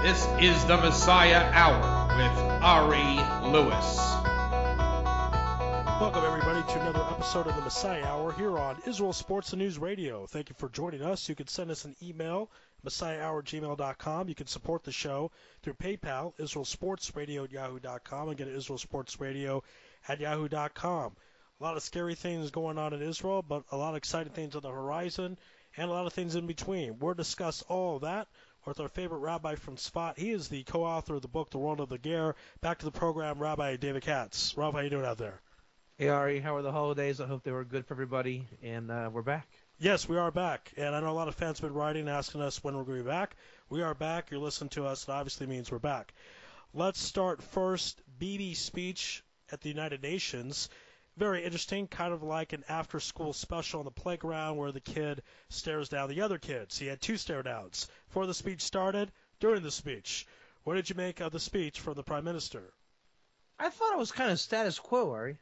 This is the Messiah Hour with Ari Lewis. Welcome, everybody, to another episode of the Messiah Hour here on Israel Sports and News Radio. Thank you for joining us. You can send us an email, messiahhour@gmail.com. You can support the show through PayPal, israelsportsradio@yahoo.com, and get israelsportsradio@yahoo.com. A lot of scary things going on in Israel, but a lot of exciting things on the horizon and a lot of things in between. We'll discuss all of that with our favorite rabbi from Tzfat. He is the co-author of the book, The World of the Ger. Back to the program, Rabbi David Katz. Rob, how you doing out there? Hey, Ari, how are the holidays? I hope they were good for everybody, and we're back. Yes, we are back, and I know a lot of fans have been writing asking us when we're going to be back. We are back. You're listening to us. It obviously means we're back. Let's start first. Bibi's speech at the United Nations. Very interesting, kind of like an after-school special on the playground where the kid stares down the other kids. He had two stare-downs. Before the speech started, during the speech. What did you make of the speech from the Prime Minister? I thought it was kind of status quo, Ari.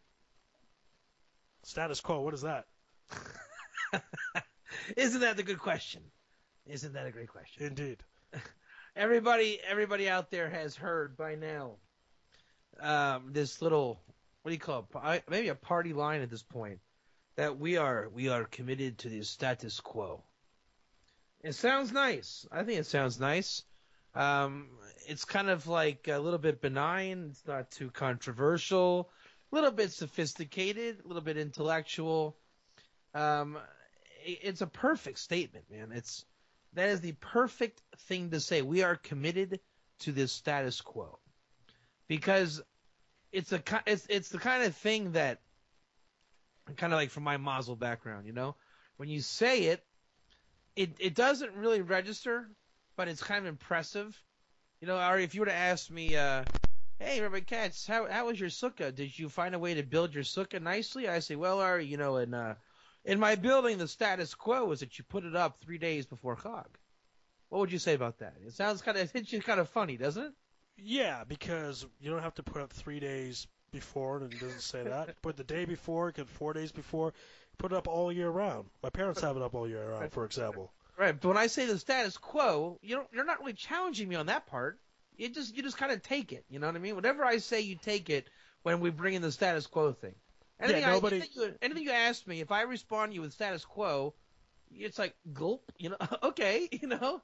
Status quo, what is that? Isn't that a good question? Isn't that a great question? Indeed. Everybody out there has heard by now this little, what do you call it? Maybe a party line at this point, that we are committed to the status quo. It sounds nice. I think it sounds nice. It's kind of like a little bit benign. It's not too controversial. A little bit sophisticated, a little bit intellectual. It's a perfect statement, man. That is the perfect thing to say. We are committed to this status quo, because it's the kind of thing that, kind of like from my Mazel background, you know, when you say it doesn't really register, but it's kind of impressive. You know, Ari, if you were to ask me, hey, Rabbi Katz, how was your sukkah? Did you find a way to build your sukkah nicely? I say, well, Ari, you know, in my building, the status quo is that you put it up 3 days before Chag. What would you say about that? It hits you kind of funny, doesn't it? Yeah, because you don't have to put up 3 days before, and it doesn't say that. You put the day before, get 4 days before. Put it up all year round. My parents have it up all year round, for example. Right, but when I say the status quo, you're not really challenging me on that part. You just kind of take it, you know what I mean? Whatever I say, you take it when we bring in the status quo thing. Anything you ask me, if I respond to you with status quo, it's like gulp, you know? Okay, you know?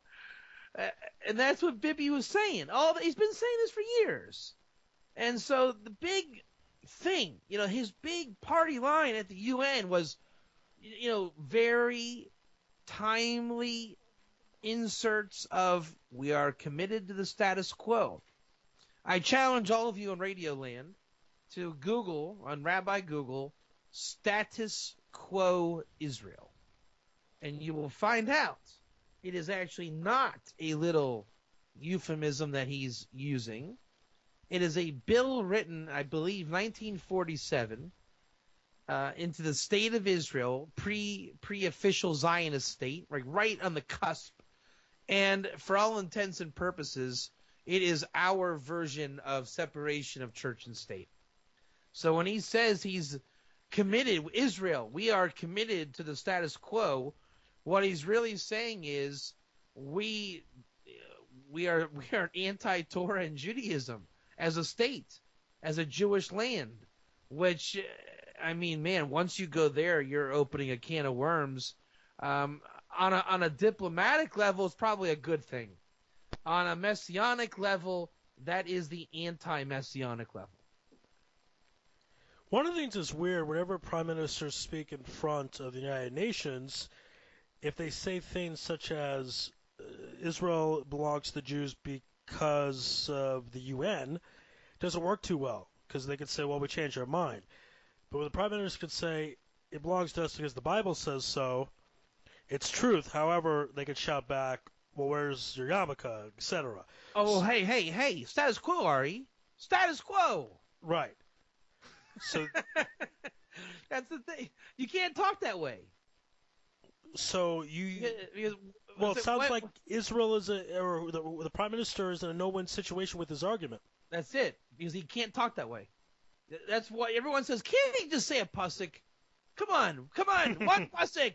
And that's what Bibi was saying. He's been saying this for years. And so the big thing, you know, his big party line at the UN was, you know, very timely inserts of "we are committed to the status quo." I challenge all of you in Radio Land to Google, on Rabbi Google, "Status Quo Israel," and you will find out it is actually not a little euphemism that he's using. It is a bill written, I believe, 1947, into the state of Israel, pre-official Zionist state, like right on the cusp. And for all intents and purposes, it is our version of separation of church and state. So when he says he's committed, Israel, we are committed to the status quo, what he's really saying is we are anti-Torah and Judaism as a state, as a Jewish land, which, I mean, man, once you go there, you're opening a can of worms. On a diplomatic level, it's probably a good thing. On a messianic level, that is the anti-messianic level. One of the things that's weird, whenever prime ministers speak in front of the United Nations, if they say things such as Israel belongs to the Jews because of the UN, it doesn't work too well, because they could say, well, we changed our mind. But when the prime minister could say, it belongs to us because the Bible says so, it's truth. However, they could shout back, well, where's your yarmulke, etc. Oh, hey, status quo, Ari. Status quo. Right. So that's the thing. You can't talk that way. So it sounds like Israel is or the prime minister is in a no-win situation with his argument. That's it, because he can't talk that way. That's why everyone says, can't he just say a pasuk? Come on, one pasuk.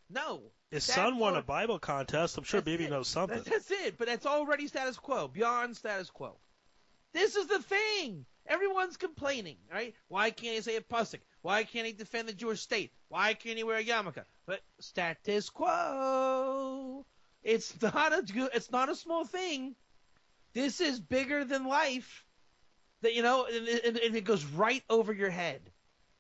No. His son won a Bible contest. I'm sure Bibi knows something. That's it, but that's already status quo, beyond status quo. This is the thing. Everyone's complaining, right? Why can't he say a pasuk? Why can't he defend the Jewish state? Why can't he wear a yarmulke? But status quo. It's not a small thing. This is bigger than life. That and it goes right over your head.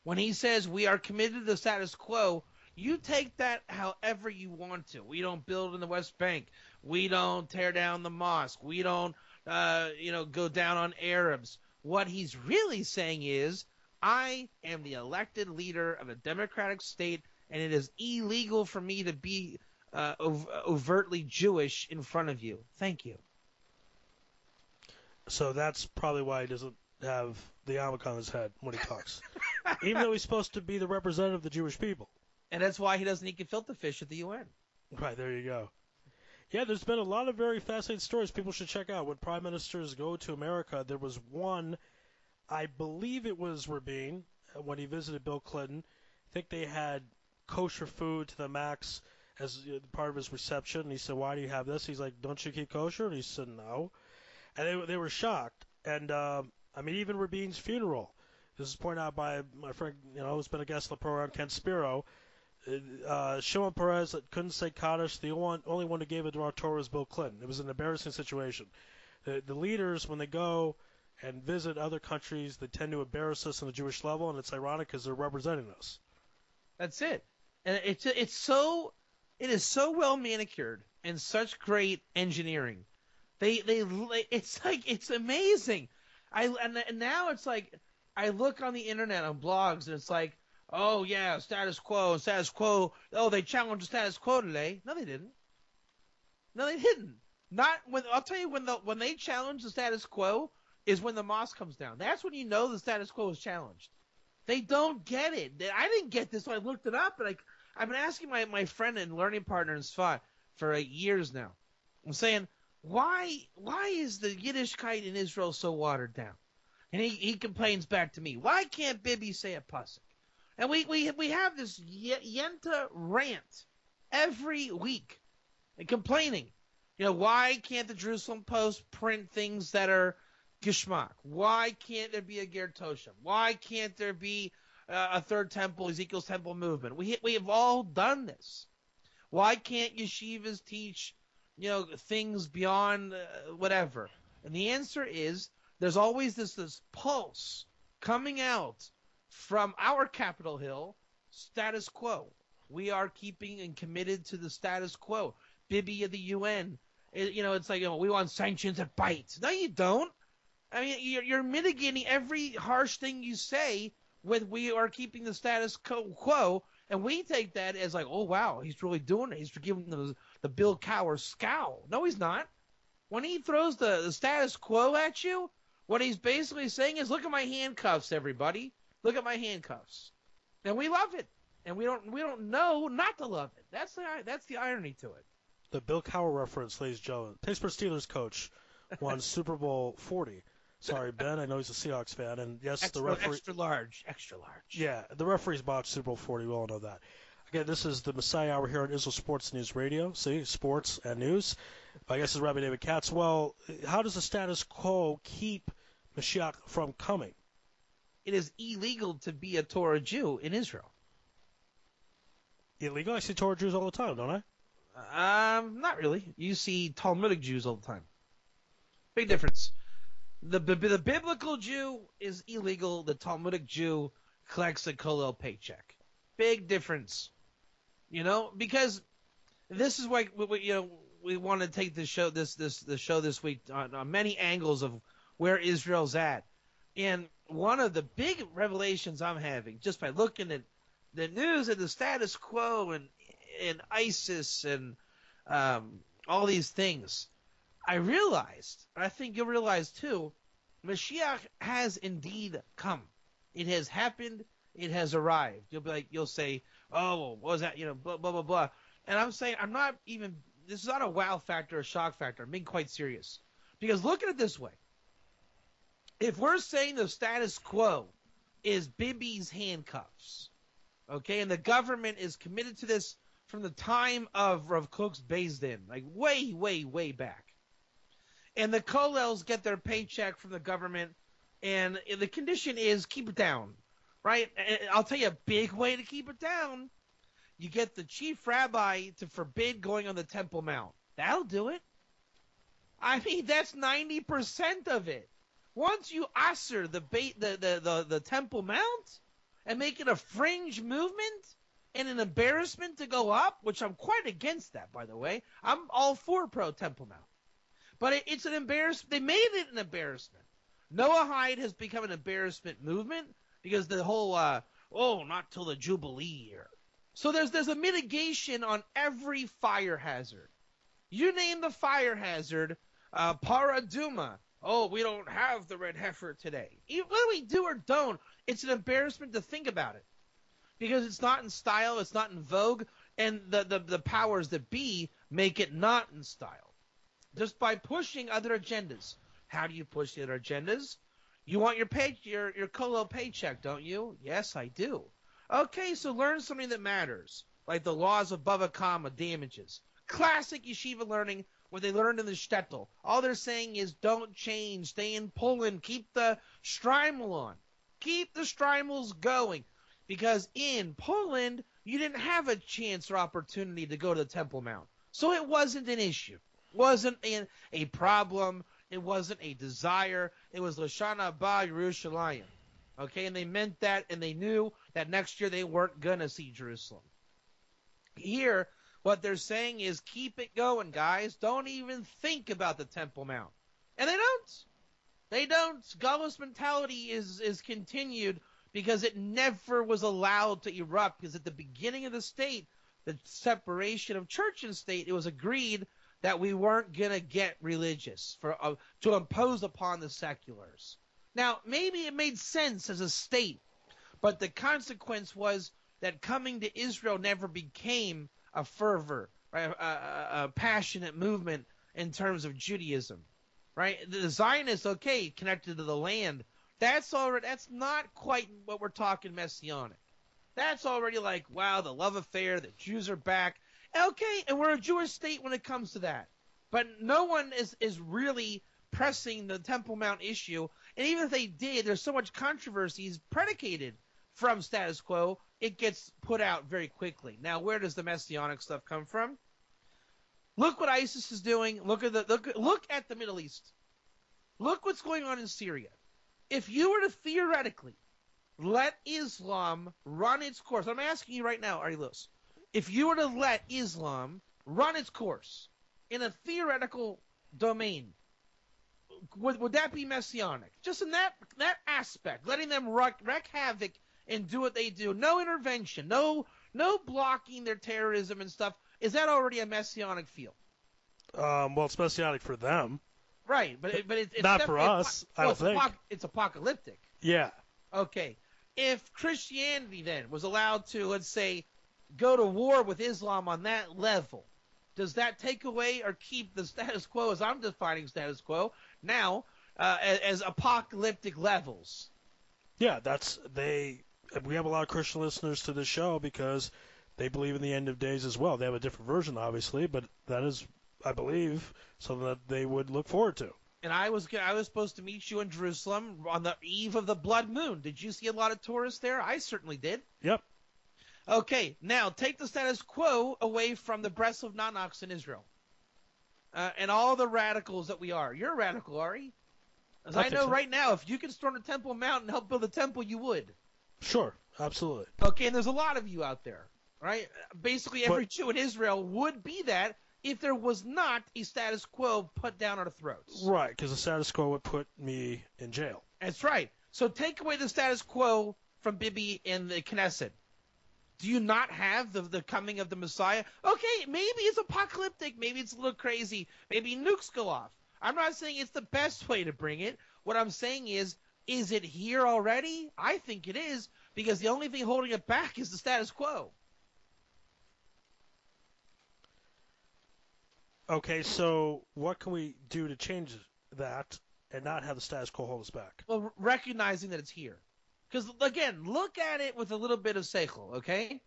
When he says we are committed to the status quo, you take that however you want to. We don't build in the West Bank. We don't tear down the mosque. We don't, go down on Arabs. What he's really saying is, I am the elected leader of a democratic state, and it is illegal for me to be overtly Jewish in front of you. Thank you. So that's probably why he doesn't have the yarmulke on his head when he talks. Even though he's supposed to be the representative of the Jewish people. And that's why he doesn't eat gefilte fish at the UN. Right, there you go. Yeah, there's been a lot of very fascinating stories people should check out. When prime ministers go to America, there was one, I believe it was Rabin, when he visited Bill Clinton. I think they had kosher food to the max as part of his reception. And he said, why do you have this? He's like, don't you keep kosher? And he said, no. And they were shocked. And, even Rabin's funeral. This is pointed out by my friend, who's been a guest on the program, Ken Spiro. Shimon Peres couldn't say Kaddish. The only one who gave it to our Torah was Bill Clinton. It was an embarrassing situation. The leaders, when they go and visit other countries, they tend to embarrass us on the Jewish level, and it's ironic because they're representing us. That's it. And it is so well manicured and such great engineering. It's amazing. And now it's like I look on the internet on blogs and it's like, oh yeah, status quo. Oh, they challenged the status quo today. No, they didn't. Not when I'll tell you when they challenge the status quo is when the mosque comes down. That's when you know the status quo is challenged. They don't get it. I didn't get this, so I looked it up, and I've been asking my friend and learning partner in Sfat for years now. I'm saying, why is the Yiddishkeit in Israel so watered down? And he complains back to me, why can't Bibi say a pasuk? And we have this Yenta rant every week, and complaining. Why can't the Jerusalem Post print things that are Gishmak? Why can't there be a Ger Toshem? Why can't there be a third temple, Ezekiel's temple movement? We have all done this. Why can't yeshivas teach, things beyond whatever? And the answer is there's always this pulse coming out from our Capitol Hill, status quo. We are keeping and committed to the status quo. Bibi of the UN. It's like, we want sanctions that bite. No, you don't. I mean, you're mitigating every harsh thing you say with we are keeping the status quo, and we take that as like, oh, wow, he's really doing it. He's giving the Bill Cowher scowl. No, he's not. When he throws the status quo at you, what he's basically saying is, look at my handcuffs, everybody. Look at my handcuffs. And we love it. And we don't know not to love it. That's the irony to it. The Bill Cowher reference, ladies and gentlemen. Pittsburgh Steelers coach won Super Bowl 40. Sorry, Ben. I know he's a Seahawks fan, and yes, the referee. Extra large. Yeah, the referees botched Super Bowl 40. We all know that. Again, this is the Messiah Hour here on Israel Sports News Radio. See, sports and news. I guess it's Rabbi David Katz. Well, how does the status quo keep Mashiach from coming? It is illegal to be a Torah Jew in Israel. Illegal? I see Torah Jews all the time, don't I? Not really. You see Talmudic Jews all the time. Big difference. The biblical Jew is illegal. The Talmudic Jew collects a kollel paycheck. Big difference. Because this is why we want to take the show this week on many angles of where Israel's at. And one of the big revelations I'm having just by looking at the news and the status quo and ISIS and all these things, I realized, and I think you'll realize too, Mashiach has indeed come. It has happened. It has arrived. You'll say, oh, what was that? Blah, blah, blah, blah. And I'm saying, this is not a wow factor or shock factor. I'm being quite serious. Because look at it this way. If we're saying the status quo is Bibi's handcuffs, okay, and the government is committed to this from the time of Rav Kook's Beis Din, like way, way, way back. And the kollels get their paycheck from the government, and the condition is keep it down, right? And I'll tell you a big way to keep it down. You get the chief rabbi to forbid going on the Temple Mount. That'll do it. I mean, that's 90% of it. Once you usher the Temple Mount and make it a fringe movement and an embarrassment to go up, which I'm quite against that, by the way. I'm all for pro-Temple Mount. But it's an embarrassment. They made it an embarrassment. Noahide has become an embarrassment movement because the whole, not till the Jubilee year. So there's a mitigation on every fire hazard. You name the fire hazard, Paraduma. Oh, we don't have the red heifer today. Whether we do or don't, it's an embarrassment to think about it. Because it's not in style, it's not in vogue, and the powers that be make it not in style. Just by pushing other agendas. How do you push the other agendas? You want your kollel paycheck, don't you? Yes, I do. Okay, so learn something that matters, like the laws of Bava Kama damages. Classic yeshiva learning, what they learned in the shtetl. All they're saying is don't change, stay in Poland, keep the Strymel on. Keep the Strymels going. Because in Poland, you didn't have a chance or opportunity to go to the Temple Mount. So it wasn't an issue. Wasn't a problem. It wasn't a desire. It was L'Shana Haba Yerushalayim. Okay, and they meant that, and they knew that next year they weren't going to see Jerusalem. Here, what they're saying is keep it going, guys. Don't even think about the Temple Mount. And they don't. They don't. Galus mentality is continued because it never was allowed to erupt, because at the beginning of the state, the separation of church and state, it was agreed that we weren't going to get religious to impose upon the seculars. Now, maybe it made sense as a state, but the consequence was that coming to Israel never became a fervor, right? A passionate movement in terms of Judaism, right? The Zionists, okay, connected to the land. That's not quite what we're talking messianic. That's already like, wow, the love affair, the Jews are back. Okay, and we're a Jewish state when it comes to that. But no one is really pressing the Temple Mount issue. And even if they did, there's so much controversy predicated from status quo, it gets put out very quickly. Now, where does the messianic stuff come from? Look what ISIS is doing. Look at the Middle East. Look what's going on in Syria. If you were to theoretically let Islam run its course, I'm asking you right now, Ari Lewis, if you were to let Islam run its course in a theoretical domain, would that be messianic? Just in that aspect, letting them wreak havoc and do what they do. No intervention, no blocking their terrorism and stuff. Is that already a messianic feel? Well, it's messianic for them. Right, but it's not for us, I don't think. It's apocalyptic. Yeah. Okay. If Christianity then was allowed to, let's say, go to war with Islam on that level, does that take away or keep the status quo, as I'm defining status quo, now as apocalyptic levels? Yeah, we have a lot of Christian listeners to this show because they believe in the end of days as well. They have a different version, obviously, but that is, I believe, something that they would look forward to. And I was supposed to meet you in Jerusalem on the eve of the blood moon. Did you see a lot of tourists there? I certainly did. Yep. Okay, now take the status quo away from the breasts of non-ox in Israel. And all the radicals that we are. You're a radical, Ari. As I know right now, if you could storm the Temple Mount and help build the temple, you would. Sure, absolutely. Okay, and there's a lot of you out there, right? Basically every Jew in Israel would be that if there was not a status quo put down our throats. Right, because the status quo would put me in jail. That's right. So take away the status quo from Bibi and the Knesset. Do you not have the coming of the Messiah? Okay, maybe it's apocalyptic. Maybe it's a little crazy. Maybe nukes go off. I'm not saying it's the best way to bring it. What I'm saying is it here already? I think it is, because the only thing holding it back is the status quo. Okay, so what can we do to change that and not have the status quo hold us back? Well, recognizing that it's here. Because, again, look at it with a little bit of seichel, okay?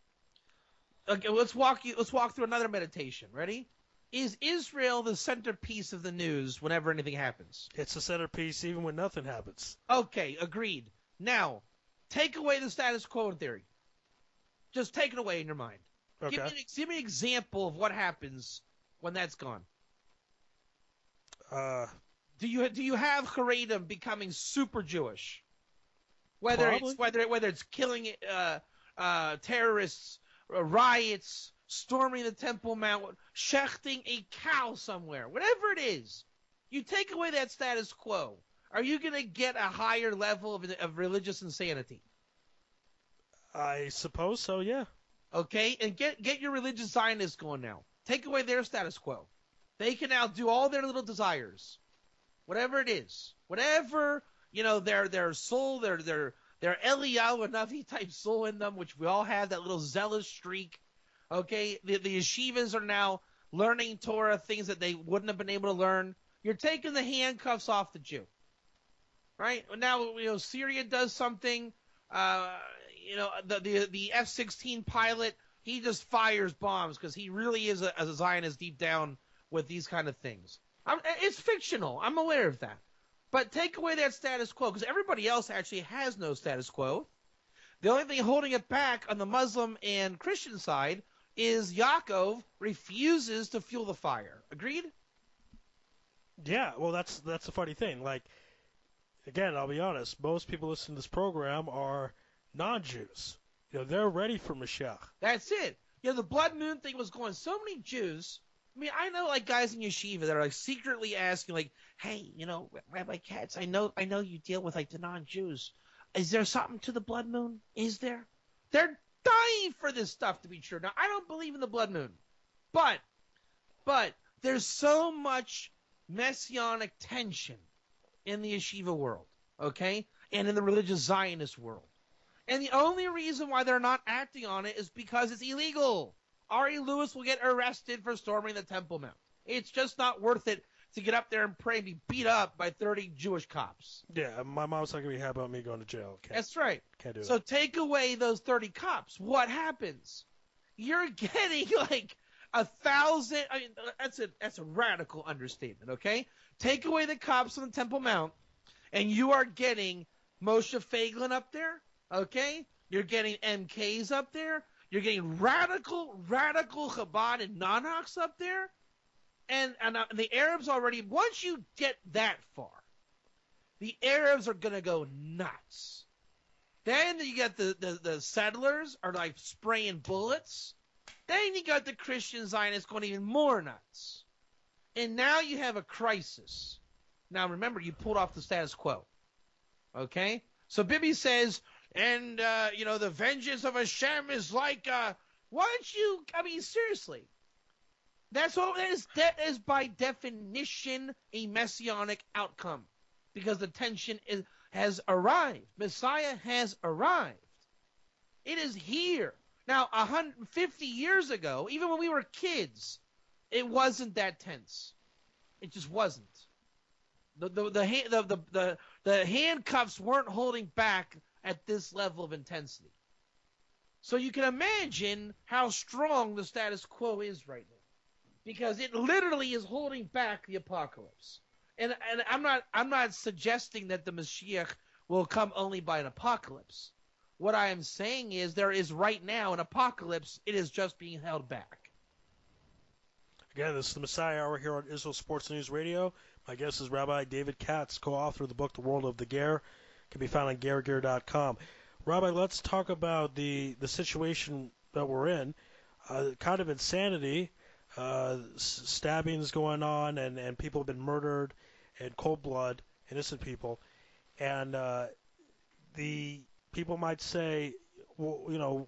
Okay, let's walk through another meditation. Ready? Is Israel the centerpiece of the news whenever anything happens? It's the centerpiece even when nothing happens. Okay, agreed. Now, take away the status quo theory. Just take it away in your mind. Okay. Give me an example of what happens when that's gone. Do you have Haredim becoming super Jewish? Whether it's killing terrorists, riots, storming the Temple Mount, shechting a cow somewhere, whatever it is, you take away that status quo. Are you going to get a higher level of religious insanity? I suppose so, yeah. Okay, and get your religious Zionists going now. Take away their status quo. They can now do all their little desires, whatever it is, whatever their soul, their Eliyahu Navi type soul in them, which we all have that little zealous streak. Okay, the yeshivas are now learning Torah, things that they wouldn't have been able to learn. You're taking the handcuffs off the Jew, right? Now Syria does something. The F-16 pilot, he just fires bombs because he really is a Zionist deep down with these kind of things. It's fictional. I'm aware of that. But take away that status quo because everybody else actually has no status quo. The only thing holding it back on the Muslim and Christian side is Yaakov refuses to fuel the fire. Agreed? Yeah, well, that's the funny thing. Like, again, I'll be honest, most people listening to this program are non-Jews. They're ready for Mashiach. That's it. The blood moon thing was going. So many Jews. I mean, I know like guys in yeshiva that are like secretly asking, like, "Hey, Rabbi Katz, I know you deal with like the non-Jews. Is there something to the blood moon? Is there?" They're dying for this stuff to be true. Now, I don't believe in the blood moon, but there's so much messianic tension in the yeshiva world, okay, and in the religious Zionist world. And the only reason why they're not acting on it is because it's illegal. Ari Lewis will get arrested for storming the Temple Mount. It's just not worth it to get up there and pray and be beat up by 30 Jewish cops. Yeah, my mom's not going to be happy about me going to jail. That's right. Can't do so that. Take away those 30 cops. What happens? You're getting like 1,000. I mean, that's a radical understatement, okay? Take away the cops on the Temple Mount, and you are getting Moshe Feiglin up there, okay? You're getting MKs up there. You're getting radical Chabad and non-Hawks up there. And the Arabs already, once you get that far, the Arabs are going to go nuts. Then you get the settlers are like spraying bullets. Then you got the Christian Zionists going even more nuts. And now you have a crisis. Now remember, you pulled off the status quo. Okay? So Bibi says, and, the vengeance of Hashem is like, why don't you, I mean, seriously. That is by definition a messianic outcome because the tension has arrived. Messiah has arrived. It is here. Now, 150 years ago, even when we were kids, it wasn't that tense. It just wasn't. The handcuffs weren't holding back at this level of intensity. So you can imagine how strong the status quo is right now. Because it literally is holding back the apocalypse. And I'm not suggesting that the Mashiach will come only by an apocalypse. What I am saying is there is right now an apocalypse. It is just being held back. Again, this is the Messiah Hour here on Israel Sports News Radio. My guest is Rabbi David Katz, co-author of the book The World of the Ger. It can be found on gergear.com. Rabbi, let's talk about the situation that we're in. Kind of insanity. Stabbings going on, and people have been murdered in cold blood, innocent people. And the people might say, well,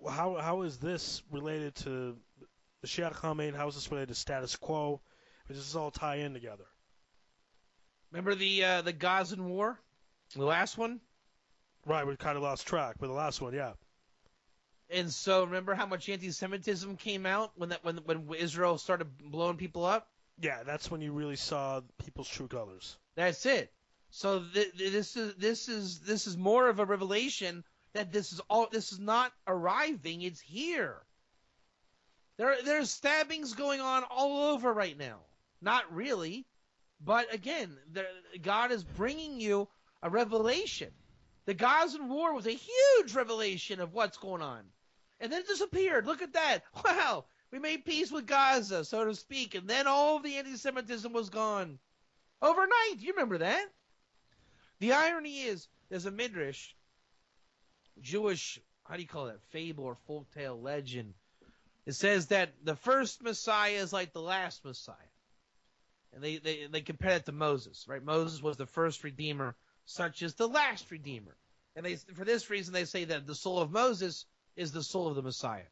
how is this related to the Mashiach coming? How is this related to status quo? Does this all tie in together? Remember the Gazan War? The last one? Right, we kind of lost track, but the last one, yeah. And so remember how much anti-Semitism came out when Israel started blowing people up? Yeah, that's when you really saw people's true colors. That's it. So this is more of a revelation that this is not arriving, it's here. There's stabbings going on all over right now. Not really, but again, God is bringing you a revelation. The Gazan war was a huge revelation of what's going on. And then it disappeared. Look at that. Wow. We made peace with Gaza, so to speak. And then all of the anti-Semitism was gone. Overnight. You remember that? The irony is, there's a midrash, Jewish, how do you call that, fable or folktale legend. It says that the first Messiah is like the last Messiah. And they compare it to Moses, right? Moses was the first redeemer, such as the last redeemer. And for this reason, they say that the soul of Moses is the soul of the Messiah.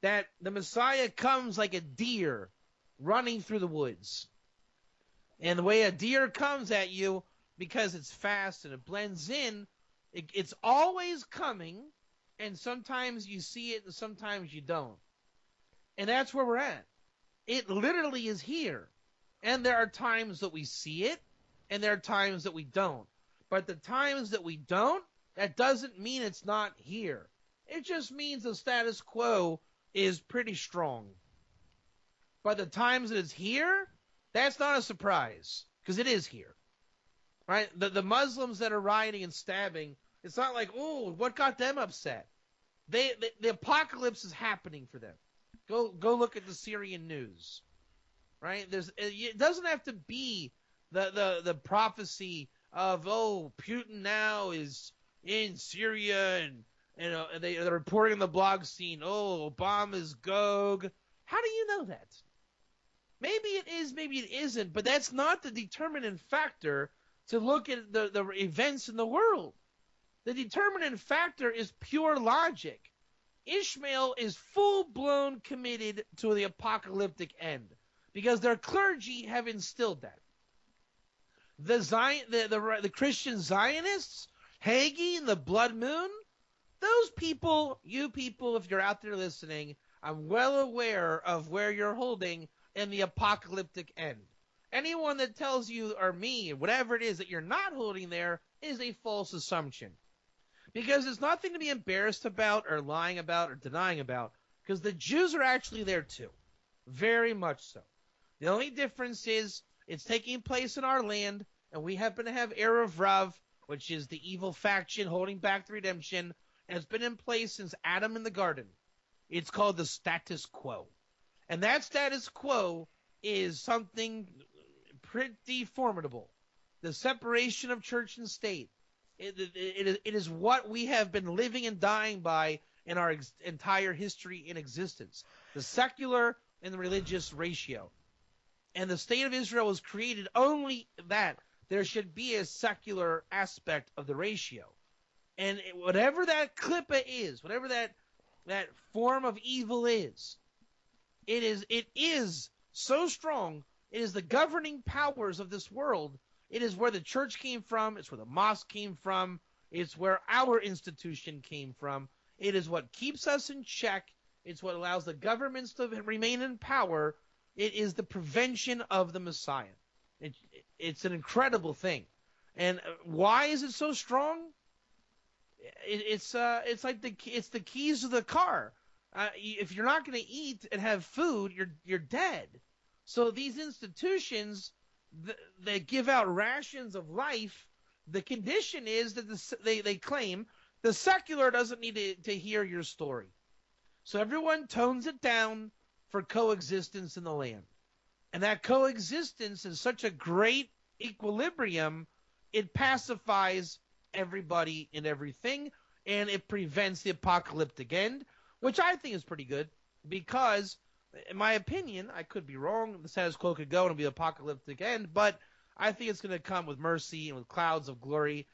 That the Messiah comes like a deer running through the woods. And the way a deer comes at you, because it's fast and it blends in, it's always coming, and sometimes you see it and sometimes you don't. And that's where we're at. It literally is here. And there are times that we see it, and there are times that we don't. But the times that we don't, that doesn't mean it's not here. It just means the status quo is pretty strong. But the times that it's here, that's not a surprise, because it is here. Right? The Muslims that are rioting and stabbing, it's not like, oh, what got them upset? The apocalypse is happening for them. Go look at the Syrian news. Right? It doesn't have to be the prophecy of, oh, Putin now is in Syria and they're reporting on the blog scene, oh, Obama's Gog. How do you know that? Maybe it is, maybe it isn't, but that's not the determinant factor to look at the events in the world. The determinant factor is pure logic. Ishmael is full-blown committed to the apocalyptic end because their clergy have instilled that. The Christian Zionists, Hagee and the Blood Moon, those people, you people, if you're out there listening, I'm well aware of where you're holding in the apocalyptic end. Anyone that tells you, or me, whatever it is that you're not holding there is a false assumption. Because there's nothing to be embarrassed about or lying about or denying about, because the Jews are actually there too. Very much so. The only difference is it's taking place in our land, and we happen to have Erev Rav, which is the evil faction holding back the redemption, and it's been in place since Adam in the garden. It's called the status quo. And that status quo is something pretty formidable. The separation of church and state. It is what we have been living and dying by in our entire history in existence. The secular and the religious ratio. And the state of Israel was created only that there should be a secular aspect of the ratio. And whatever that klippa is, whatever that form of evil is, it is so strong. It is the governing powers of this world. It is where the church came from. It's where the mosque came from. It's where our institution came from. It is what keeps us in check. It's what allows the governments to remain in power. It is the prevention of the Messiah. It's an incredible thing. And why is it so strong? It's like the keys to the car. If you're not going to eat and have food, you're dead. So these institutions that give out rations of life, the condition is that they claim the secular doesn't need to hear your story. So everyone tones it down for coexistence in the land. And that coexistence is such a great equilibrium, it pacifies everybody and everything, and it prevents the apocalyptic end, which I think is pretty good because, in my opinion, I could be wrong, the status quo could go and be apocalyptic end, but I think it's going to come with mercy and with clouds of glory.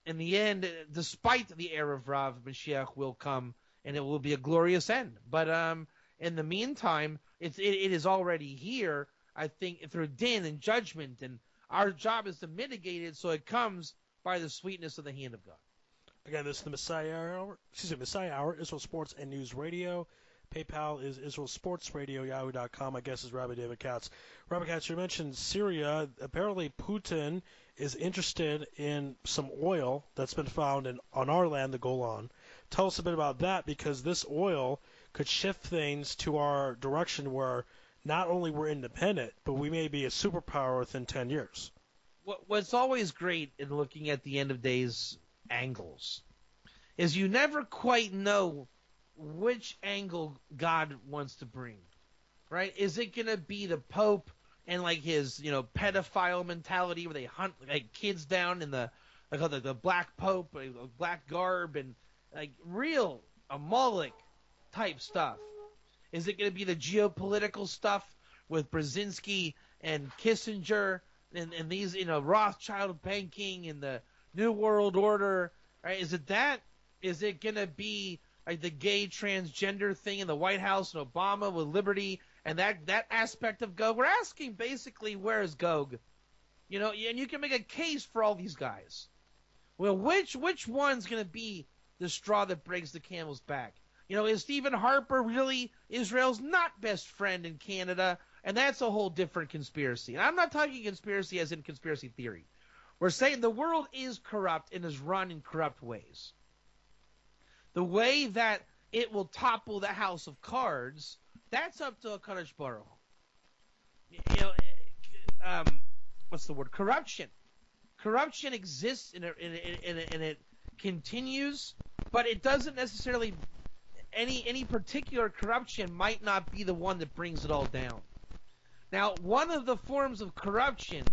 In the end, despite the Erev Rav, Mashiach will come, and it will be a glorious end. But in the meantime, it is already here, I think, through din and judgment, and our job is to mitigate it so it comes by the sweetness of the hand of God. Again, this is the Messiah Hour, Israel Sports and News Radio. PayPal is Israel Sports Radio, Yahoo.com. My guest is Rabbi David Katz. Rabbi Katz, you mentioned Syria. Apparently Putin is interested in some oil that's been found on our land, the Golan. Tell us a bit about that, because this oil could shift things to our direction where not only we're independent, but we may be a superpower within 10 years. What's always great in looking at the end of days angles is you never quite know which angle God wants to bring, right? Is it going to be the Pope and like his, pedophile mentality where they hunt like kids down in the black Pope, black garb, and like real Amalek type stuff? Is it going to be the geopolitical stuff with Brzezinski and Kissinger and these, Rothschild banking and the New World Order, right? Is it that? Is it going to be like the gay transgender thing in the White House and Obama with liberty and that aspect of Gog? We're asking basically, where is Gog? And you can make a case for all these guys. Well, which one's going to be the straw that breaks the camel's back? Is Stephen Harper really Israel's not best friend in Canada? And that's a whole different conspiracy. And I'm not talking conspiracy as in conspiracy theory. We're saying the world is corrupt and is run in corrupt ways. The way that it will topple the house of cards, that's up to HaKadosh Baruch Hu. What's the word? Corruption. Corruption exists and it continues, but it doesn't necessarily any particular corruption might not be the one that brings it all down. Now, one of the forms of corruption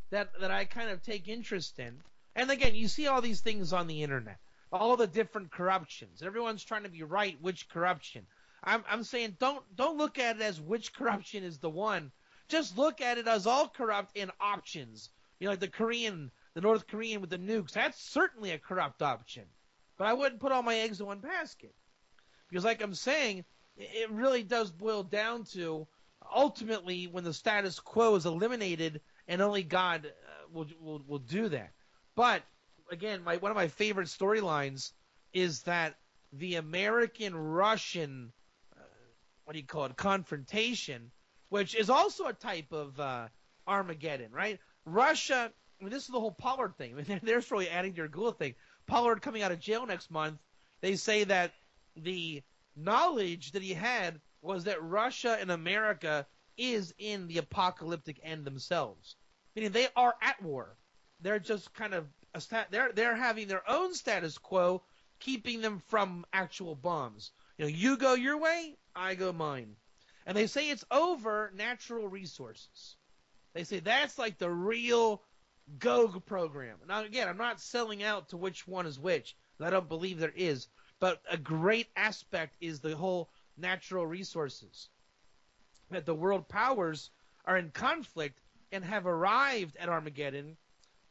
that I kind of take interest in, and again, you see all these things on the internet, all the different corruptions. Everyone's trying to be right which corruption. I'm saying don't look at it as which corruption is the one. Just look at it as all corrupt in options. Like the North Korean with the nukes. That's certainly a corrupt option. But I wouldn't put all my eggs in one basket. Because like I'm saying, it really does boil down to ultimately when the status quo is eliminated, and only God will do that. But again, one of my favorite storylines is that the American-Russian, confrontation, which is also a type of Armageddon, right? Russia, this is the whole Pollard thing. They're really adding to your Gula thing. Pollard coming out of jail next month, they say that the knowledge that he had was that Russia and America is in the apocalyptic end themselves. Meaning they are at war. They're just kind of they're having their own status quo, keeping them from actual bombs. You go your way, I go mine. And they say it's over natural resources. They say that's like the real Gog program. Now, again, I'm not selling out to which one is which. I don't believe there is. But a great aspect is the whole natural resources. That the world powers are in conflict and have arrived at Armageddon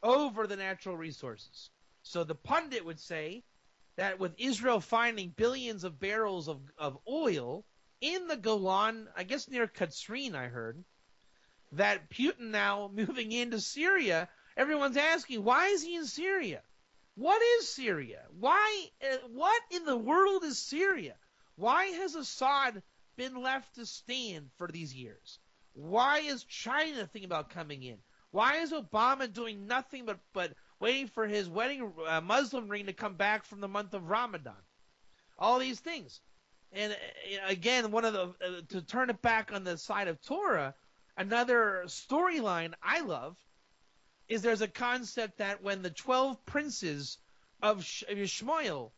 over the natural resources. So the pundit would say that with Israel finding billions of barrels of oil in the Golan, I guess near Katsrin, I heard, that Putin now moving into Syria, everyone's asking, why is he in Syria? What is Syria? Why? What in the world is Syria? Why has Assad been left to stand for these years? Why is China thinking about coming in? Why is Obama doing nothing but waiting for his wedding Muslim ring to come back from the month of Ramadan? All these things. And again, one of the to turn it back on the side of Torah, another storyline I love is there's a concept that when the 12 princes of Ishmael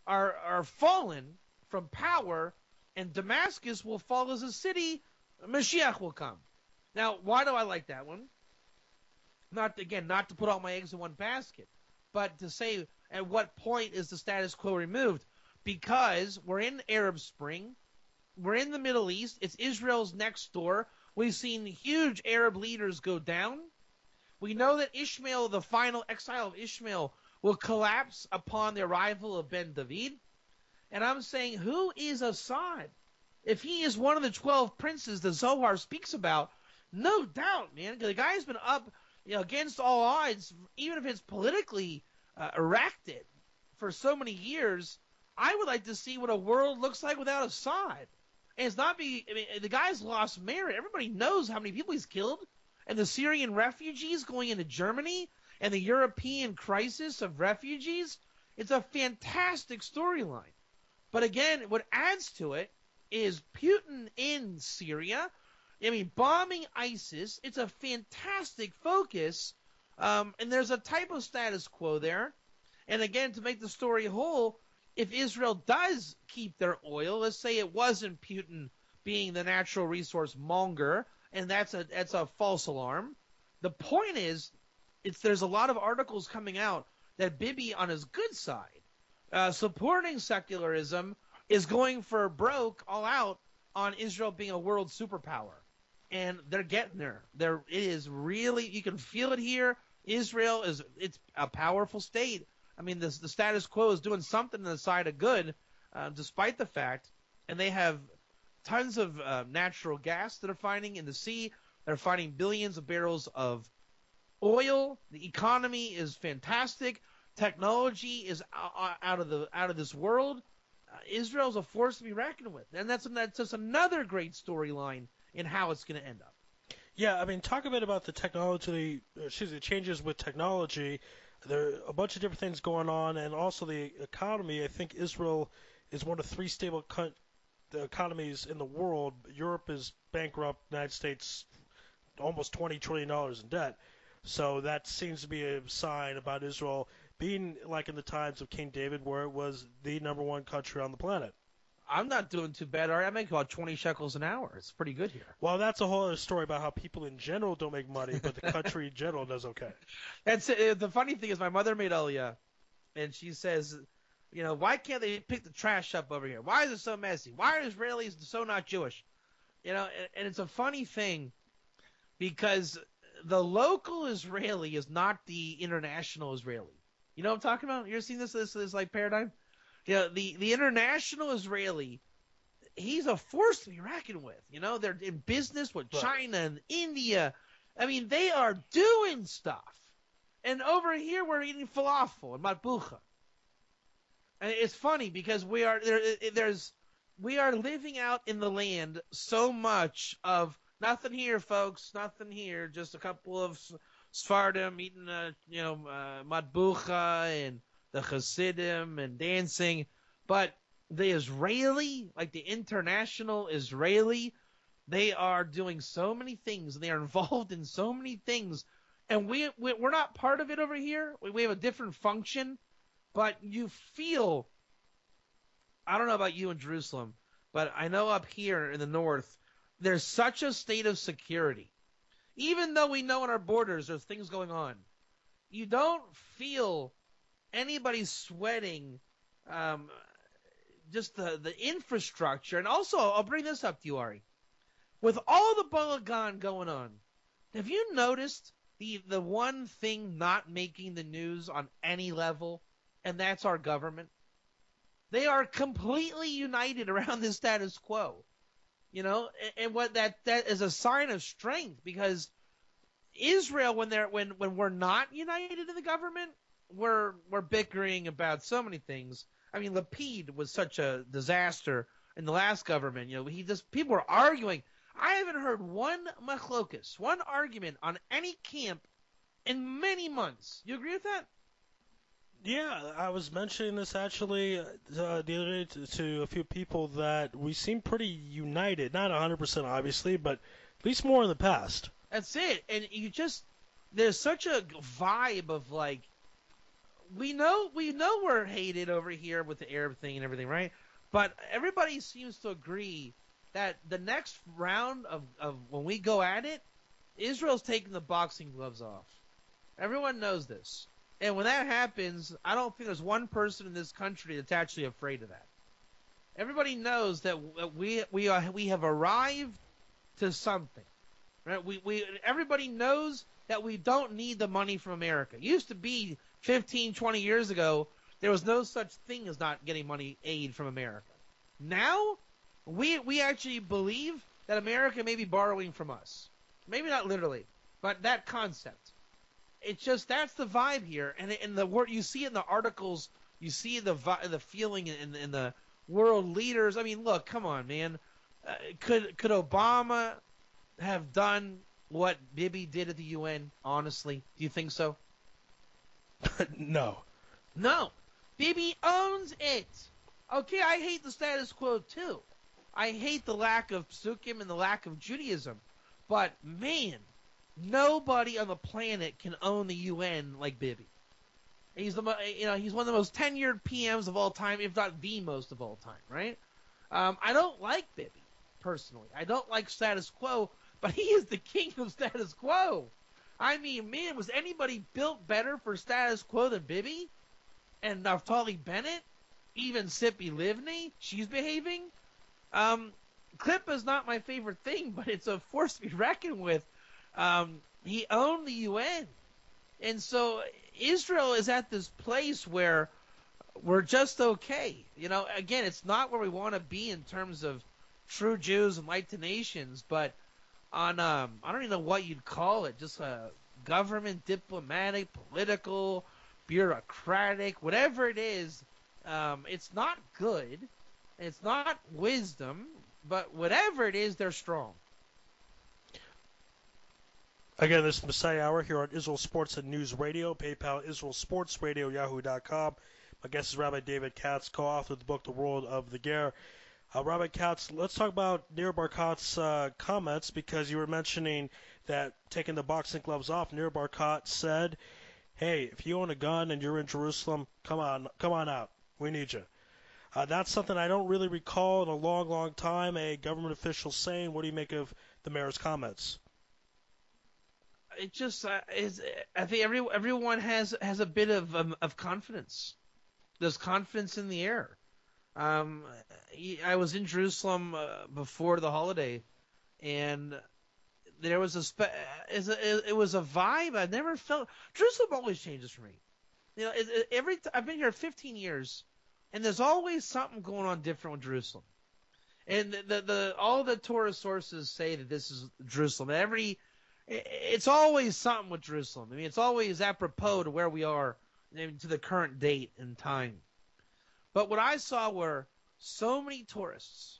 are fallen from power and Damascus will fall as a city, Mashiach will come. Now, why do I like that one? Not to put all my eggs in one basket, but to say at what point is the status quo removed? Because we're in Arab Spring, we're in the Middle East, it's Israel's next door. We've seen huge Arab leaders go down. We know that Ishmael, the final exile of Ishmael, will collapse upon the arrival of Ben David. And I'm saying, who is Assad? If he is one of the 12 princes the Zohar speaks about, no doubt, man. The guy's been up against all odds, even if it's politically erected for so many years. I would like to see what a world looks like without Assad. And it's not the guy's lost merit. Everybody knows how many people he's killed. And the Syrian refugees going into Germany and the European crisis of refugees. It's a fantastic storyline. But again, what adds to it is Putin in Syria. I mean, bombing ISIS. It's a fantastic focus, and there's a type of status quo there. And again, to make the story whole, if Israel does keep their oil, let's say it wasn't Putin being the natural resource monger, and that's a false alarm. The point is, there's a lot of articles coming out that Bibi, on his good side, supporting secularism, is going for broke all out on Israel being a world superpower. And they're getting there. It is really, you can feel it here. Israel it's a powerful state. I mean, the status quo is doing something on the side of good, despite the fact, and they have tons of natural gas that are finding in the sea. They're finding billions of barrels of oil. The economy is fantastic. Technology is out of this world. Israel's a force to be reckoned with, and that's just another great storyline in how it's going to end up. Yeah, I mean, talk a bit about the changes with technology. There are a bunch of different things going on, and also the economy. I think Israel is one of 3 stable economies in the world. Europe is bankrupt. United States almost $20 trillion in debt. So that seems to be a sign about Israel being like in the times of King David, where it was the number 1 country on the planet. I'm not doing too bad. I make about 20 shekels an hour. It's pretty good here. Well, that's a whole other story about how people in general don't make money, but the country in general does okay. The funny thing is, my mother made Aliyah, and she says, why can't they pick the trash up over here? Why is it so messy? Why are Israelis so not Jewish? And it's a funny thing because the local Israeli is not the international Israeli. You know what I'm talking about? You ever seen this like paradigm? The international Israeli, he's a force to be reckoned with. They're in business with China and India. I mean, they are doing stuff. And over here, we're eating falafel and matbucha. And it's funny because we are living out in the land so much of nothing here, folks, nothing here. Just a couple of Sephardim eating, matbucha and the Hasidim and dancing, but the Israeli, like the international Israeli, they are doing so many things, and they are involved in so many things, and we're not part of it over here. We have a different function, but you feel, I don't know about you in Jerusalem, but I know up here in the north, there's such a state of security. Even though we know on our borders there's things going on, you don't feel anybody sweating just the infrastructure. And also, I'll bring this up to you, Ari. With all the balagan going on, have you noticed the one thing not making the news on any level, and that's our government? They are completely united around this status quo. And what that is a sign of strength, because Israel, when we're not united in the government, we're bickering about so many things. I mean, Lapid was such a disaster in the last government. People were arguing. I haven't heard one machlokus, one argument on any camp in many months. You agree with that? Yeah, I was mentioning this actually the other day to a few people that we seem pretty united. Not 100% obviously, but at least more in the past. That's it. And there's such a vibe of like, we know we're hated over here with the Arab thing and everything, right? But everybody seems to agree that the next round of when we go at it, Israel's taking the boxing gloves off. Everyone knows this. And when that happens, I don't think there's one person in this country that's actually afraid of that. Everybody knows that we have arrived to something. Right? Everybody knows that we don't need the money from America. It used to be 15, 20 years ago, there was no such thing as not getting aid from America. Now, we actually believe that America may be borrowing from us. Maybe not literally, but that concept. It's just, that's the vibe here. And the word you see in the articles, you see the feeling in the world leaders. I mean, look, come on, man. Could Obama have done what Bibi did at the UN, honestly? Do you think so? No. No. Bibi owns it. Okay, I hate the status quo too. I hate the lack of psukim and the lack of Judaism, but man, nobody on the planet can own the UN like Bibi. He's he's one of the most tenured PMs of all time, if not the most of all time, right? I don't like Bibi personally. I don't like Status Quo, but he is the king of Status Quo. I mean, man, was anybody built better for Status Quo than Bibi? And Naftali Bennett? Even Tzipi Livni? She's behaving? Klippa's not my favorite thing, but it's a force to be reckoned with. He owned the UN. And so Israel is at this place where we're just okay. Again, it's not where we want to be in terms of true Jews and light to nations, but on, I don't even know what you'd call it, just a government, diplomatic, political, bureaucratic, whatever it is, it's not good. It's not wisdom, but whatever it is, they're strong. Again, this is Messiah Hour here on Israel Sports and News Radio, PayPal, Israel Sports Radio, Yahoo.com. My guest is Rabbi David Katz, co-author of the book, The World of the Ger. Rabbi Katz, let's talk about Nir Barkat's comments, because you were mentioning that taking the boxing gloves off, Nir Barkat said, hey, if you own a gun and you're in Jerusalem, come on out. We need you. That's something I don't really recall in a long, long time, a government official saying. What do you make of the mayor's comments? It just is. I think everyone has a bit of confidence. There's confidence in the air. I was in Jerusalem before the holiday, and there was it was a vibe I never felt. Jerusalem always changes for me. I've been here 15 years, and there's always something going on different with Jerusalem. And all the Torah sources say that this is Jerusalem. It's always something with Jerusalem. I mean, it's always apropos to where we are, to the current date and time. But what I saw were so many tourists,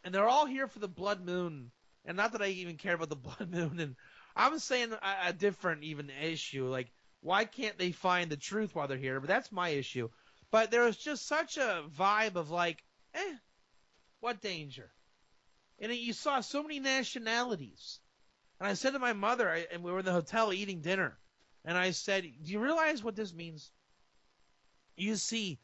and they're all here for the blood moon. And not that I even care about the blood moon. And I'm saying a different even issue. Like, why can't they find the truth while they're here? But that's my issue. But there was just such a vibe of like, what danger? And you saw so many nationalities. And I said to my mother, and we were in the hotel eating dinner, and I said, do you realize what this means? You see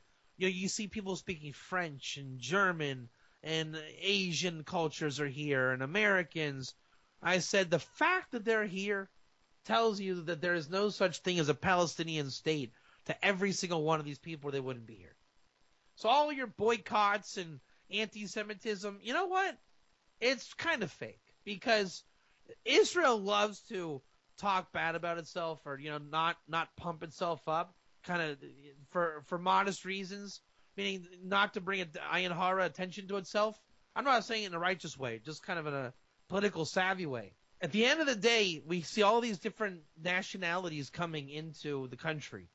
people speaking French and German, and Asian cultures are here, and Americans. I said, the fact that they're here tells you that there is no such thing as a Palestinian state to every single one of these people, or they wouldn't be here. So all your boycotts and anti-Semitism, you know what? It's kind of fake, because Israel loves to talk bad about itself, or not pump itself up, kind of for modest reasons, meaning not to bring ayin hara attention to itself. I'm not saying it in a righteous way, just kind of in a political savvy way. At the end of the day, we see all these different nationalities coming into the country,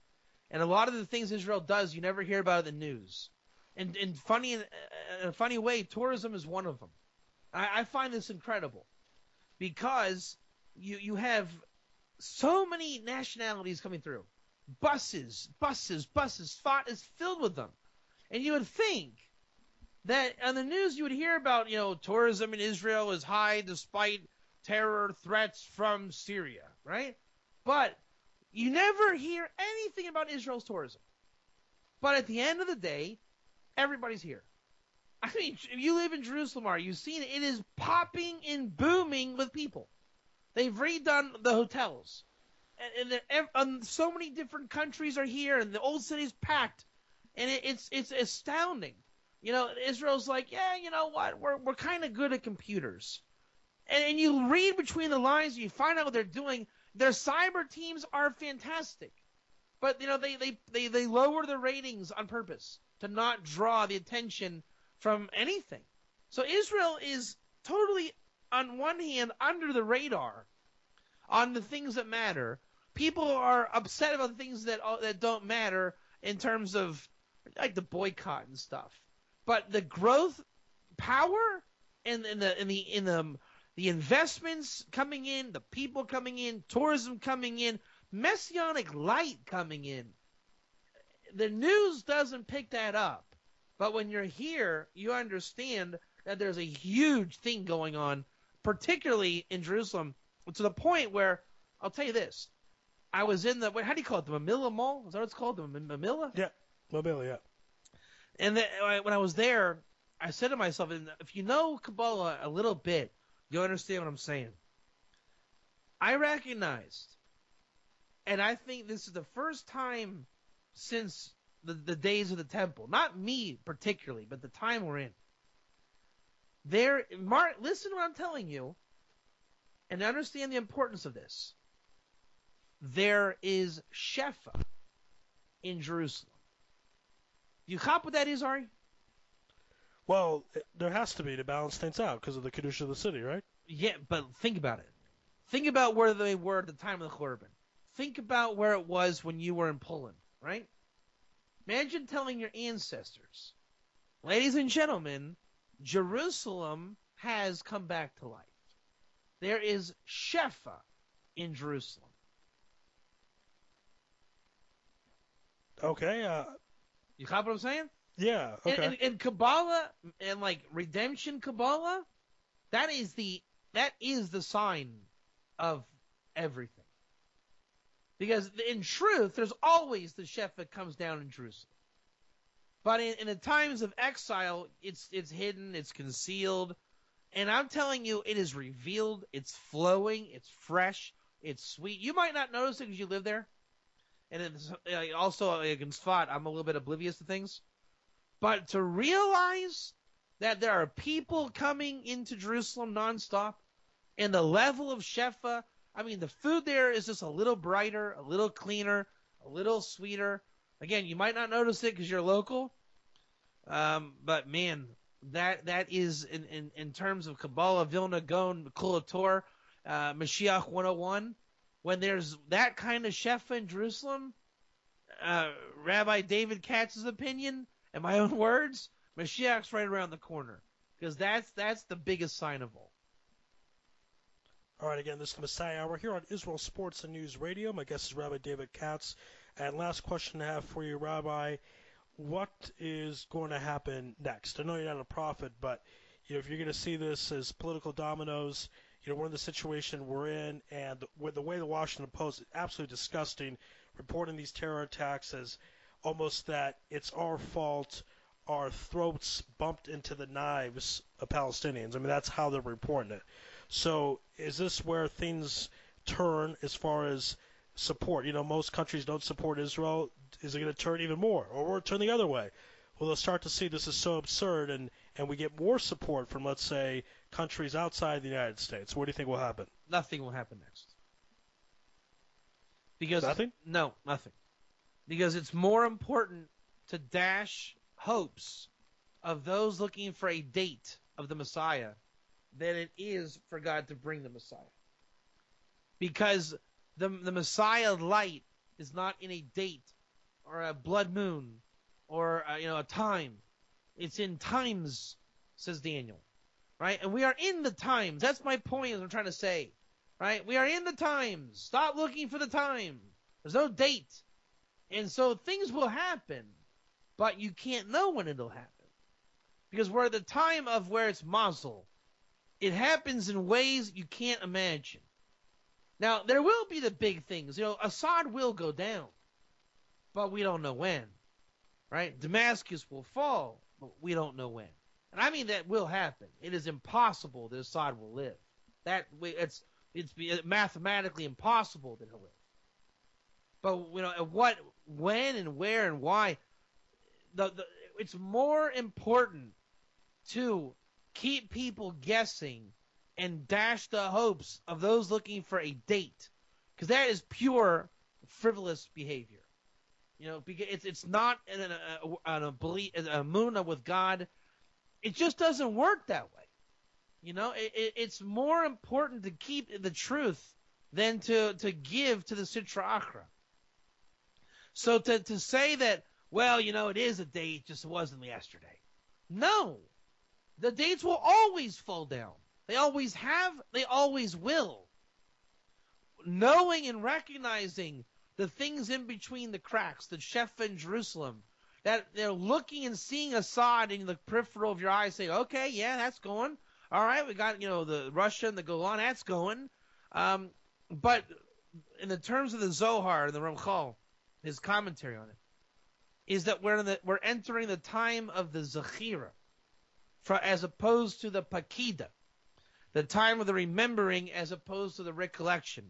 and a lot of the things Israel does, you never hear about in the news. And in a funny way, tourism is one of them. I find this incredible, because you have so many nationalities coming through. Buses. Sfat is filled with them. And you would think that on the news you would hear about, tourism in Israel is high despite terror threats from Syria, right? But you never hear anything about Israel's tourism. But at the end of the day, everybody's here. I mean, if you live in Jerusalem, you've seen it. It is popping and booming with people. They've redone the hotels. And so many different countries are here, and the old city's packed. And it's astounding. Israel's like, yeah, you know what? We're kind of good at computers. And you read between the lines, and you find out what they're doing. Their cyber teams are fantastic. But, they lower the ratings on purpose to not draw the attention from anything. So Israel is totally, on one hand, under the radar on the things that matter. People are upset about the things that don't matter in terms of like the boycott and stuff. But the growth power and the investments coming in, the people coming in, tourism coming in, messianic light coming in, the news doesn't pick that up. But when you're here, you understand that there's a huge thing going on, particularly in Jerusalem, to the point where, I'll tell you this, I was in the, how do you call it, the Mamilla Mall? Is that what it's called, the Mamilla? Yeah, Mamilla, yeah. And when I was there, I said to myself, if you know Kabbalah a little bit, you'll understand what I'm saying. I recognized, and I think this is the first time since the days of the temple, not me particularly, but the time we're in. Listen to what I'm telling you, and understand the importance of this. There is Shefa in Jerusalem. You cop what that is, Ari? Well, there has to be to balance things out because of the Kedusha of the city, right? Yeah, but think about it. Think about where they were at the time of the Churban. Think about where it was when you were in Poland, right? Imagine telling your ancestors, ladies and gentlemen, Jerusalem has come back to life. There is Shefa in Jerusalem. Okay. You cop what I'm saying? Yeah. Okay. And Kabbalah and like redemption Kabbalah, that is the sign of everything. Because in truth, there's always the Shefa that comes down in Jerusalem. But in the times of exile, it's hidden, it's concealed. And I'm telling you, it is revealed, it's flowing, it's fresh, it's sweet. You might not notice it because you live there. And it's, also, in Sfat, I'm a little bit oblivious to things. But to realize that there are people coming into Jerusalem nonstop, and the level of Shefa, I mean, the food there is just a little brighter, a little cleaner, a little sweeter. Again, you might not notice it because you're local, but man, that is in terms of Kabbalah, Vilna, Gaon, Kulator, Mashiach 101. When there's that kind of Shefa in Jerusalem, Rabbi David Katz's opinion, and my own words, Mashiach's right around the corner, because that's the biggest sign of all. All right, again, this is the Messiah Hour here on Israel Sports and News Radio. My guest is Rabbi David Katz. And last question I have for you, Rabbi, what is going to happen next? I know you're not a prophet, but if you're going to see this as political dominoes, we're in the situation we're in, and with the way the Washington Post is absolutely disgusting, reporting these terror attacks as almost that it's our fault, our throats bumped into the knives of Palestinians. I mean, that's how they're reporting it. So is this where things turn as far as support? Most countries don't support Israel. Is it going to turn even more? Or will it turn the other way? Well, they'll start to see this is so absurd, and we get more support from, let's say, countries outside the United States. What do you think will happen? Nothing will happen next. Because nothing? No, nothing. Because it's more important to dash hopes of those looking for a date of the Messiah than it is for God to bring the Messiah. Because the Messiah light is not in a date or a blood moon or a time. It's in times, says Daniel. Right? And we are in the times. That's my point, as I'm trying to say. Right? We are in the times. Stop looking for the time. There's no date. And so things will happen, but you can't know when it'll happen. Because we're at the time of where it's mazel. It happens in ways you can't imagine. Now, there will be the big things. Assad will go down, but we don't know when. Right? Damascus will fall, but we don't know when. And I mean that will happen. It is impossible that Assad will live. It's mathematically impossible that he'll live. But what, when, and where, and why? It's more important to keep people guessing and dash the hopes of those looking for a date, because that is pure frivolous behavior. Because it's not a belief, a munah with God. It just doesn't work that way. It's more important to keep the truth than to give to the Sitra Achra. So to say that, well, it is a date, just wasn't yesterday. No. The dates will always fall down. They always have, they always will. Knowing and recognizing the things in between the cracks, the Shefa in Jerusalem, that they're looking and seeing Assad in the peripheral of your eyes, saying, okay, yeah, that's going. All right, we got, the Russia and the Golan, that's going. But in the terms of the Zohar and the Ramchal, his commentary on it, is that we're entering the time of the Zechira, as opposed to the Pakida, the time of the remembering as opposed to the recollection.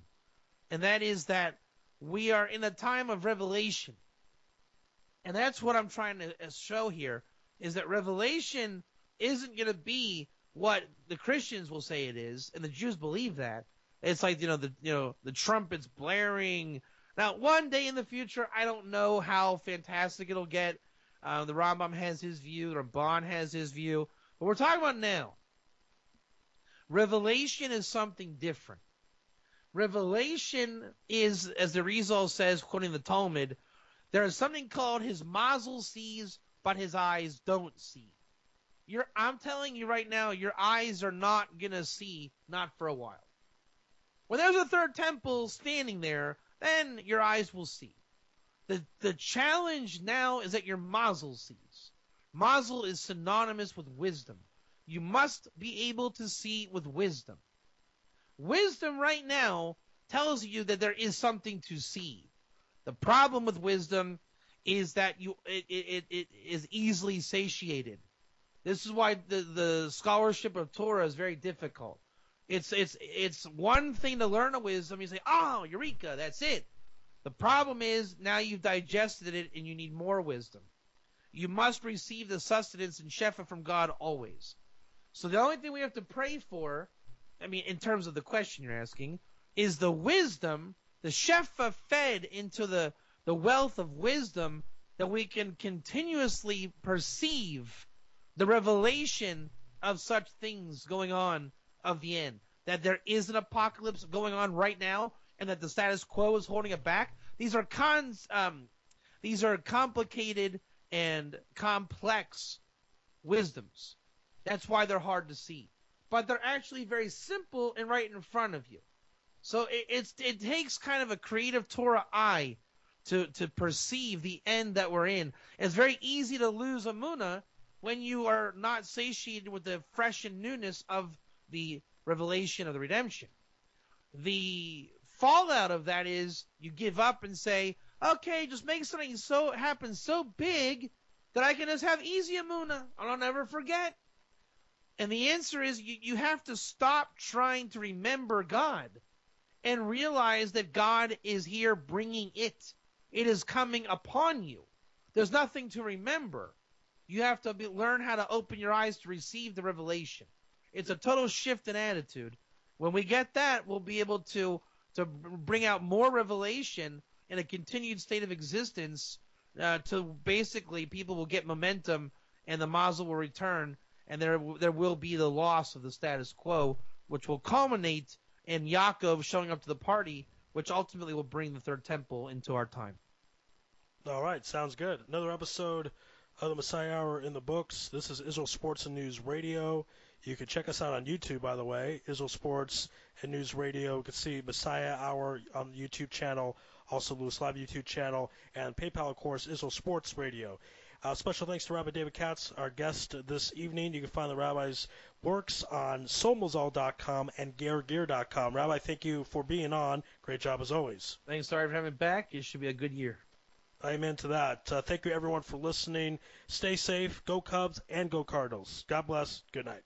And that is that we are in a time of revelation. And that's what I'm trying to show here, is that revelation isn't going to be what the Christians will say it is, and the Jews believe that. It's like, the trumpets blaring. Now, one day in the future, I don't know how fantastic it'll get. The Rambam has his view, the Ramban has his view, but we're talking about now. Revelation is something different. Revelation is, as the Rizal says, quoting the Talmud, there is something called his mazel sees, but his eyes don't see. I'm telling you right now, your eyes are not going to see, not for a while. When there's a third temple standing there, then your eyes will see. The challenge now is that your mazel sees. Mazel is synonymous with wisdom. You must be able to see with wisdom. Wisdom right now tells you that there is something to see. The problem with wisdom is that it is easily satiated. This is why the scholarship of Torah is very difficult. It's one thing to learn a wisdom. You say, oh, eureka, that's it. The problem is now you've digested it and you need more wisdom. You must receive the sustenance and shefa from God always. So the only thing we have to pray for, in terms of the question you're asking, is the wisdom, the shefa fed into the wealth of wisdom, that we can continuously perceive the revelation of such things going on of the end. That there is an apocalypse going on right now, and that the status quo is holding it back. These are complicated and complex wisdoms. That's why they're hard to see. But they're actually very simple and right in front of you. So it takes kind of a creative Torah eye to perceive the end that we're in. It's very easy to lose emunah when you are not satiated with the fresh and newness of the revelation of the redemption. The fallout of that is you give up and say, okay, just make something happen so big that I can just have easy emunah and I'll never forget. And the answer is you have to stop trying to remember God and realize that God is here bringing it. It is coming upon you. There's nothing to remember. You have to learn how to open your eyes to receive the revelation. It's a total shift in attitude. When we get that, we'll be able to bring out more revelation in a continued state of existence to basically people will get momentum and the mazel will return, and there will be the loss of the status quo, which will culminate in Yaakov showing up to the party, which ultimately will bring the third temple into our time. All right, sounds good. Another episode of the Messiah Hour in the books. This is Israel Sports and News Radio. You can check us out on YouTube, by the way, Israel Sports and News Radio. You can see Messiah Hour on the YouTube channel, also Lewis Live YouTube channel, and PayPal, of course, Israel Sports Radio. Special thanks to Rabbi David Katz, our guest this evening. You can find the Rabbi's works on somozal.com and gergear.com. Rabbi, thank you for being on. Great job as always. Thanks, sorry for having me back. It should be a good year. Amen to that. Thank you, everyone, for listening. Stay safe. Go Cubs and go Cardinals. God bless. Good night.